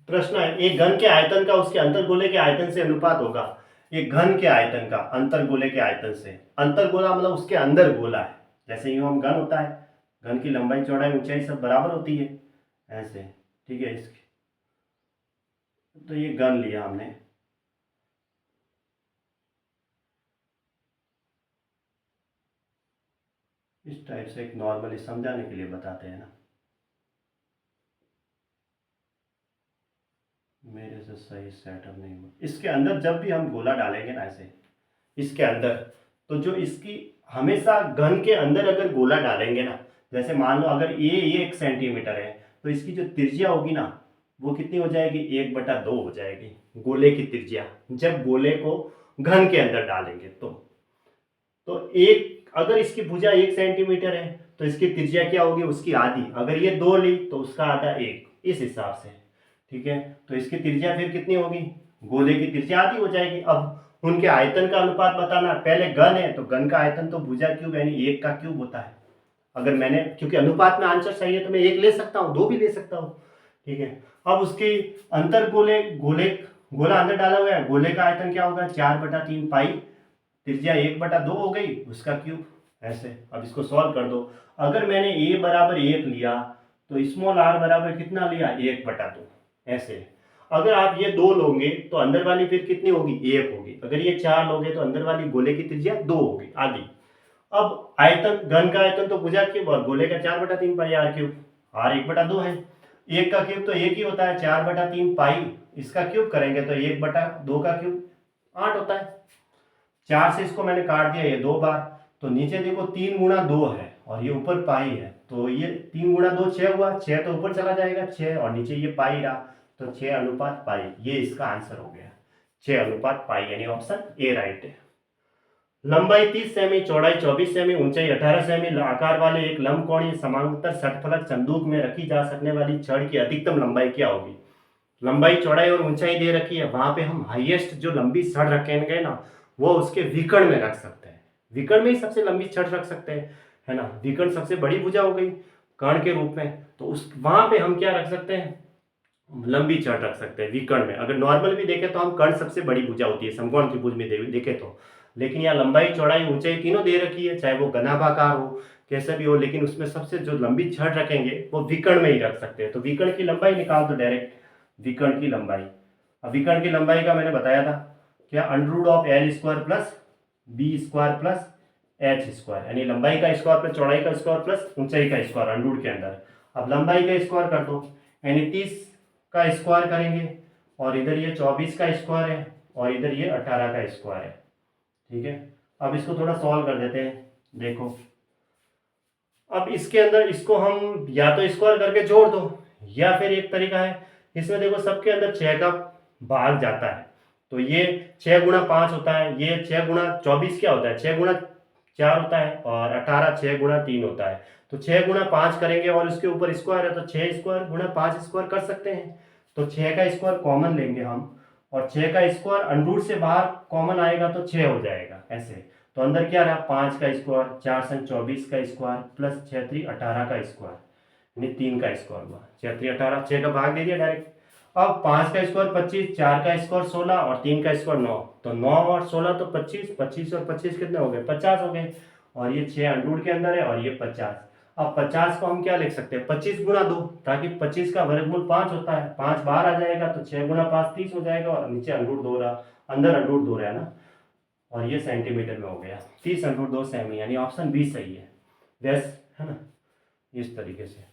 प्रश्न है, एक घन के आयतन का उसके अंतर्गोले के आयतन से अनुपात होगा। एक घन के आयतन का अंतर्गोले के आयतन से, अंतर्गोला मतलब उसके अंदर गोला है, जैसे यूं हम घन होता है, घन की लंबाई चौड़ाई ऊंचाई सब बराबर होती है ऐसे, ठीक है। इसकी तो ये घन लिया हमने, इस टाइप से एक नॉर्मली समझाने के लिए बताते हैं ना, मेरे से सही सेटअप नहीं हुआ। इसके अंदर जब भी हम गोला डालेंगे ना ऐसे, इसके अंदर, तो जो इसकी हमेशा घन के अंदर अगर गोला डालेंगे ना, जैसे मान लो अगर ये 1 सेंटीमीटर है, तो इसकी जो त्रिज्या होगी ना वो कितनी हो जाएगी, 1/2 हो जाएगी गोले की त्रिज्या, जब गोले को घन के अंदर डालेंगे तो एक, अगर इसकी भुजा 1 सेंटीमीटर है तो इसकी त्रिज्या क्या होगी, उसकी आधी, अगर ये 2 ली तो उसका आधा 1, इस हिसाब से, ठीक है। तो इसकी त्रिज्या फिर कितनी होगी, गोले की त्रिज्या आधी हो जाएगी। अब उनके आयतन का अनुपात बताना, पहले घन है तो घन का आयतन तो भुजा क्यूब यानी 1 का क्यूब होता है। अगर मैंने, क्योंकि अनुपात में आंसर सही है तो मैं 1 ले सकता हूँ, 2 भी ले सकता हूँ, ठीक है। अब उसकी अंतर गोले, गोला अंदर डाला हुआ है, गोले का आयतन क्या होगा, 4/3 पाई, त्रिज्या 1/2 हो गई, उसका क्यूब ऐसे। अब इसको सॉल्व कर दो। अगर मैंने a बराबर 1 लिया तो स्मॉल r बराबर कितना लिया, 1/2 ऐसे। अगर आप ये 2 लोगे तो अंदर वाली फिर कितनी होगी, 1 होगी। अगर ये 4 लोगे तो अंदर वाली गोले की त्रिज्या 2 होगी, आधी। अब आयतन, घन का आयतन तो भुजा क्यूब और गोले का 4/3 पाई r क्यूब, r 1/2 है। 1 का क्यूब तो 1 ही होता है, 4/3 पाई, इसका क्यूब करेंगे तो 1/2 का क्यूब 8 होता है। 4 से इसको मैंने काट दिया ये 2 बार, तो नीचे देखो 3 गुणा 2 है और ये ऊपर पाई है, तो ये 3 गुणा 2 6 हुआ, 6 तो ऊपर चला जाएगा 6, और नीचे ये पाई रहा, तो 6:पाई, ये इसका आंसर हो गया, 6:पाई, यानी ऑप्शन ए राइट है। लंबाई 30 सेमी, चौड़ाई 24 सेमी, ऊंचाई 18 सेमी आकार वाले एक लंबकोणीय समांतर षटफलक संदूक में रखी जा सकने वाली छड़ की अधिकतम लंबाई क्या होगी। लंबाई चौड़ाई और ऊंचाई दे रखी है, वहां पे हम हाईएस्ट जो लंबी छड़ रखेंगे ना वो उसके विकर्ण में रख सकते हैं, विकर्ण में ही सबसे लंबी छड़ रख सकते हैं, है ना। विकर्ण सबसे बड़ी भुजा हो गई कर्ण के रूप में, तो उस वहां पे हम क्या रख सकते हैं, लंबी छड़ रख सकते हैं विकर्ण में। अगर नॉर्मल भी देखें तो हम कर्ण सबसे बड़ी भुजा होती है समकोण त्रिभुज में देखे तो, लेकिन यहाँ लंबाई चौड़ाई ऊंचाई तीनों दे रखी है, चाहे वो घनाभाकार हो कैसे भी हो, लेकिन उसमें सबसे जो लंबी छड़ रखेंगे वो विकर्ण में ही रख सकते हैं। तो विकर्ण की लंबाई निकाल दो डायरेक्ट, विकर्ण की लंबाई। अब विकर्ण की लंबाई का मैंने बताया था क्या, √L² plus B² plus H², यानी लंबाई का स्क्वायर प्लस चौड़ाई का स्क्वायर प्लस ऊंचाई का स्क्वायर अंडरूट के अंदर। अब लंबाई का स्क्वायर कर दो, यानी 30 का स्क्वायर करेंगे, और इधर ये 24 का स्क्वायर है और इधर ये 18 का स्क्वायर है, ठीक है। अब इसको थोड़ा सॉल्व कर देते हैं, देखो। अब इसके अंदर इसको हम या तो स्क्वायर करके जोड़ दो, या फिर एक तरीका है, इसमें देखो सबके अंदर 6 का भाग जाता है, तो ये 6 × 5 होता है, ये 6 × 24 क्या होता है, 6 × 4 होता है, और 18 6 × 3 होता है। तो 6 × 5 करेंगे और इसके ऊपर स्क्वायर है, तो 6² × 5² कर सकते हैं। तो 6 का स्क्वायर कॉमन लेंगे हम, और 6 का स्क्वायर अंडरूट से बाहर कॉमन आएगा तो 6 हो जाएगा ऐसे। तो अंदर क्या रहा, 5 का स्क्वायर, 4 × 24 का स्क्वायर प्लस 6 × 3 18 का स्क्वायर, यानी 3 का स्क्वायर हुआ, 6 × 3 18, 6 का भाग दे दिया डायरेक्ट। अब 5 का स्क्वायर 25, 4 का स्क्वायर 16 और 3 का स्क्वायर 9, तो 9 और 16 तो 25, 25 और 25 कितने हो गए, 50 हो गए, और ये 6 अंडरूट के अंदर है और ये 50। अब 50 को हम क्या लिख सकते हैं, 25 × 2, ताकि 25 का वर्गमूल 5 होता है, 5 बाहर आ जाएगा तो 6 × 5 30 हो जाएगा, और नीचे अंडरूट 2 रहा, अंदर अंडरूट 2 रहा है ना, और ये सेंटीमीटर में हो गया, 30 √2 सेमी, यानी ऑप्शन बी सही है, वैस है ना, इस तरीके से।